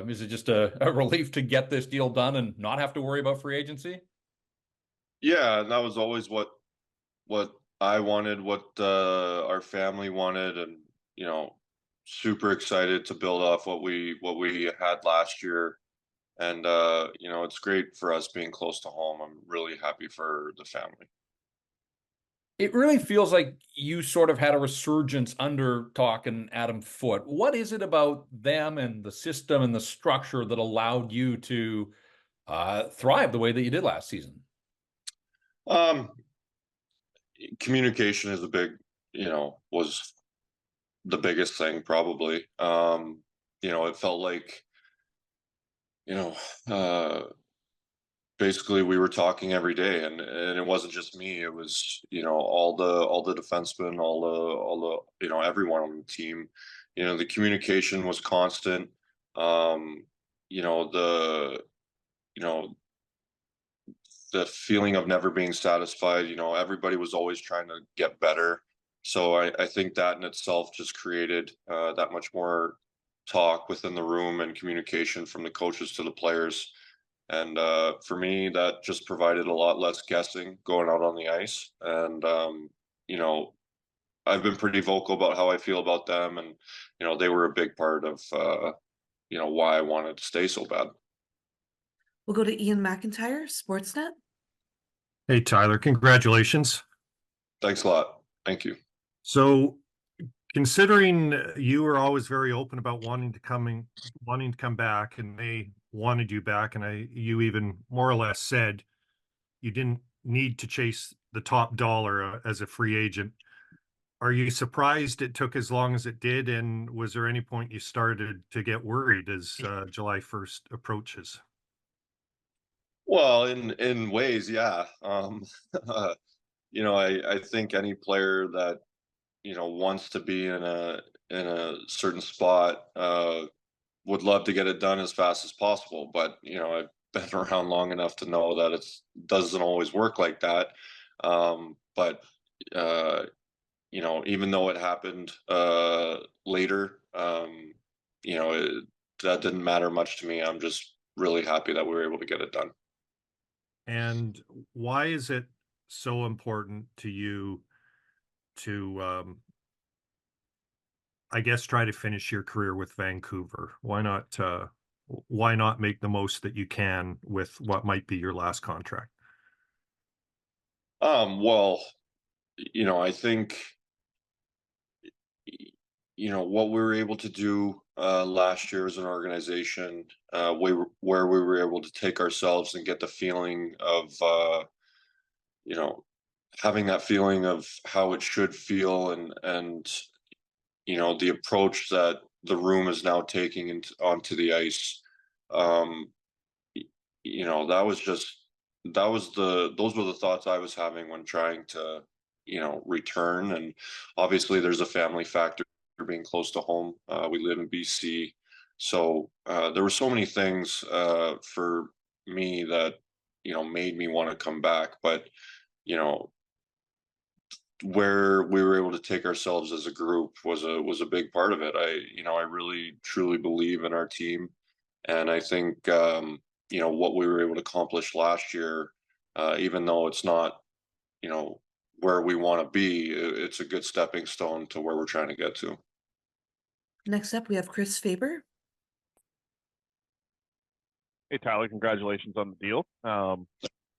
Is it just a relief to get this deal done and not have to worry about free agency? Yeah, and that was always what I wanted, what our family wanted, and super excited to build off what we had last year. And it's great for us being close to home. I'm really happy for the family. It really feels like you sort of had a resurgence under Talk and Adam Foote. What is it about them and the system and the structure that allowed you to thrive the way that you did last season? Um, Communication is was the biggest thing probably. It felt like you know uh, basically we were talking every day, and it wasn't just me. It was all the defensemen, all the everyone on the team. The communication was constant. um you know the you know the feeling of never being satisfied. Everybody was always trying to get better. So I think that in itself just created that much more talk within the room and communication from the coaches to the players. And for me, that just provided a lot less guessing going out on the ice. And you know, I've been pretty vocal about how I feel about them, and they were a big part of why I wanted to stay so bad. We'll go to Ian McIntyre, Sportsnet. Hey, Tyler, congratulations. Thanks a lot. Thank you. So, considering you were always very open about wanting to come back, and they wanted you back, and you even more or less said you didn't need to chase the top dollar as a free agent. Are you surprised it took as long as it did? And was there any point you started to get worried as July 1st approaches? Well, in ways, yeah. I think any player that wants to be in a certain spot would love to get it done as fast as possible. But I've been around long enough to know that it doesn't always work like that. But uh, even though it happened later, that didn't matter much to me. I'm just really happy that we were able to get it done. And why is it so important to you to, I guess, try to finish your career with Vancouver? Why not make the most that you can with what might be your last contract? Well, I think what we were able to do last year as an organization, where we were able to take ourselves and get the feeling of you know having that feeling of how it should feel, and the approach that the room is now taking onto the ice. um that was just that was the those were the thoughts I was having when trying to return. And obviously there's a family factor being close to home. We live in BC, so there were so many things for me that made me want to come back. But you know where we were able to take ourselves as a group was a big part of it. I really truly believe in our team, and I think what we were able to accomplish last year, even though it's not you know where we want to be, it's a good stepping stone to where we're trying to get to. Next up, we have Chris Faber. Hey, Tyler, congratulations on the deal.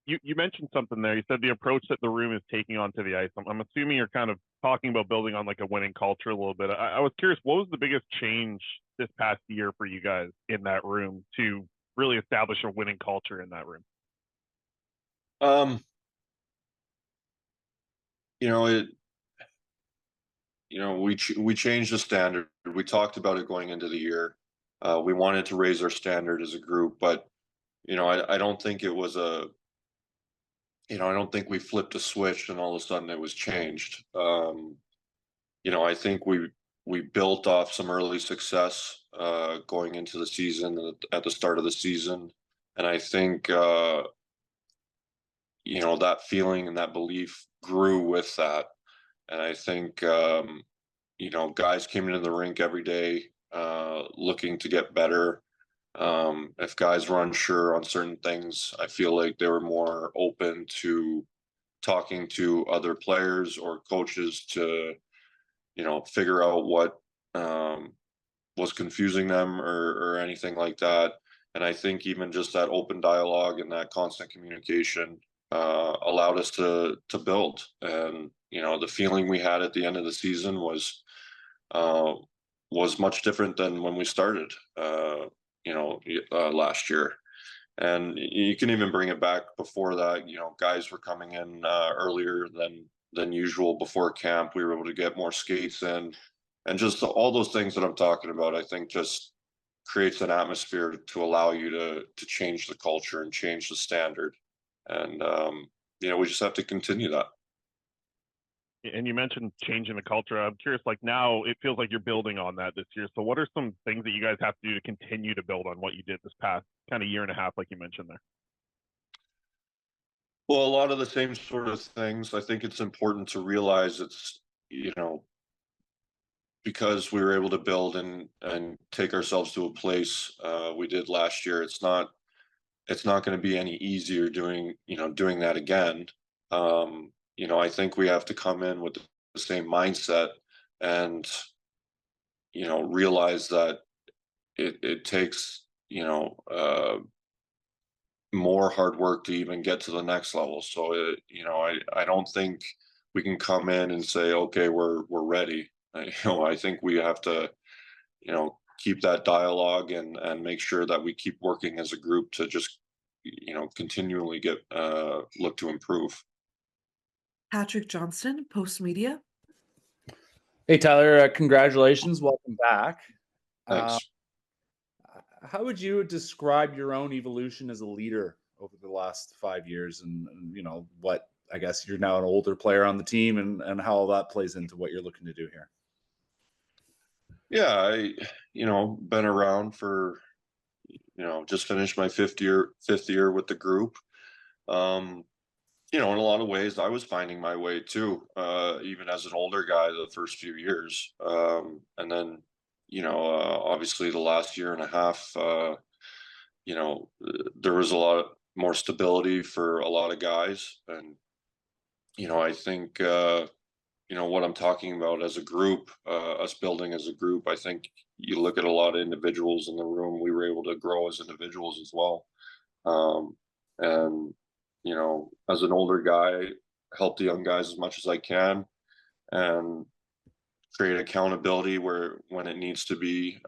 You mentioned something there. You said the approach that the room is taking onto the ice. I'm assuming you're kind of talking about building on like a winning culture a little bit. I was curious, what was the biggest change this past year for you guys in that room to really establish a winning culture in that room? Um, you know, it. We changed the standard. We talked about it going into the year. We wanted to raise our standard as a group, but I don't think it was I don't think we flipped a switch and all of a sudden it was changed. I think we built off some early success going into the season, at the start of the season, and I think that feeling and that belief grew with that. And I think guys came into the rink every day looking to get better. If guys were unsure on certain things, I feel like they were more open to talking to other players or coaches to, figure out what was confusing them or anything like that. And I think even just that open dialogue and that constant communication allowed us to build. And the feeling we had at the end of the season uh, was much different than when we started. Last year. And you can even bring it back before that. Guys were coming in earlier than usual before camp. We were able to get more skates in, and just all those things that I'm talking about. I think just creates an atmosphere to allow you to change the culture and change the standard. And we just have to continue that. And you mentioned changing the culture. I'm curious, like now it feels like you're building on that this year. So what are some things that you guys have to do to continue to build on what you did this past kind of year and a half, like you mentioned there? Well, a lot of the same sort of things. I think it's important to realize it's, because we were able to build and take ourselves to a place we did last year. It's not going to be any easier doing that again. I think we have to come in with the same mindset and realize that it takes more hard work to even get to the next level. So I don't think we can come in and say, okay, we're ready. I think we have to keep that dialogue and make sure that we keep working as a group to just continually get look to improve. Patrick Johnston, Post Media. Hey, Tyler, congratulations. Welcome back. Thanks. How would you describe your own evolution as a leader over the last 5 years? And what, I guess you're now an older player on the team and how all that plays into what you're looking to do here. Yeah, I been around for just finished my fifth year with the group. In a lot of ways I was finding my way too, even as an older guy the first few years. And then obviously the last year and a half, there was a lot more stability for a lot of guys. And I think what I'm talking about as a group, us building as a group, I think you look at a lot of individuals in the room, we were able to grow as individuals as well. And as an older guy, help the young guys as much as I can and create accountability when it needs to be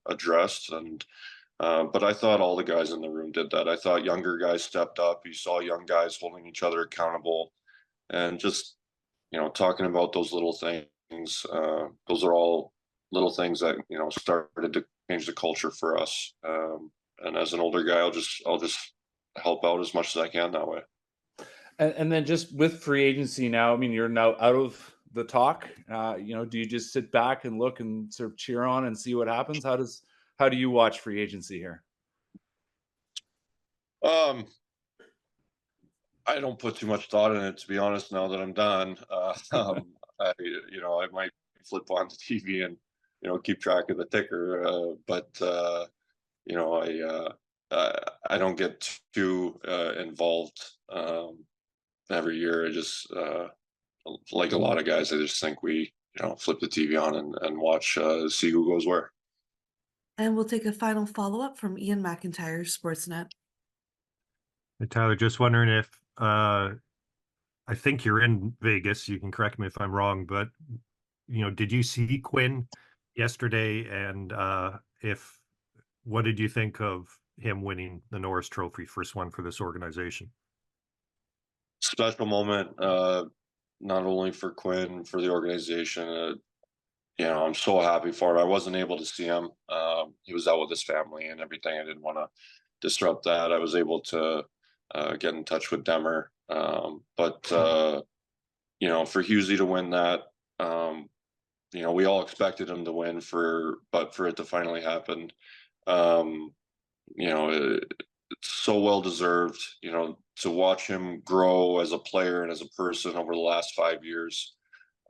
addressed. And but I thought all the guys in the room did that. I thought younger guys stepped up. You saw young guys holding each other accountable, and just talking about those little things. Those are all little things that started to change the culture for us. And as an older guy, I'll just help out as much as I can that way. And then just with free agency now, I mean, you're now out of the talk. Do you just sit back and look and sort of cheer on and see what happens? How do you watch free agency here? I don't put too much thought in it, to be honest. Now that I'm done, I might flip on the TV and keep track of the ticker, but I don't get too involved every year. I just like a lot of guys, I just think we flip the TV on and watch, see who goes where. And we'll take a final follow-up from Ian McIntyre, Sportsnet. Hey, Tyler, just wondering if I think you're in Vegas. You can correct me if I'm wrong, but did you see Quinn yesterday? And what did you think of him winning the Norris Trophy, first one for this organization? Special moment, not only for Quinn, for the organization. I'm so happy for him. I wasn't able to see him. He was out with his family and everything. I didn't want to disrupt that. I was able to get in touch with Demmer. But for Husey to win that, we all expected him to win but for it to finally happen, it's so well deserved. To watch him grow as a player and as a person over the last 5 years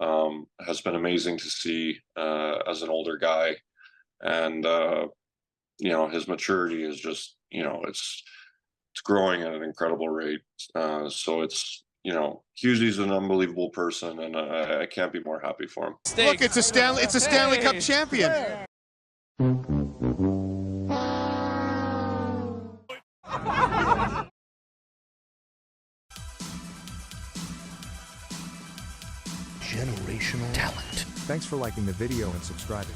has been amazing to see as an older guy. And you know, his maturity is just, you know, it's growing at an incredible rate. So it's, you know, Hughesy's an unbelievable person, and I can't be more happy for him. Look, it's a Stanley Cup champion. Generational talent. Thanks for liking the video and subscribing.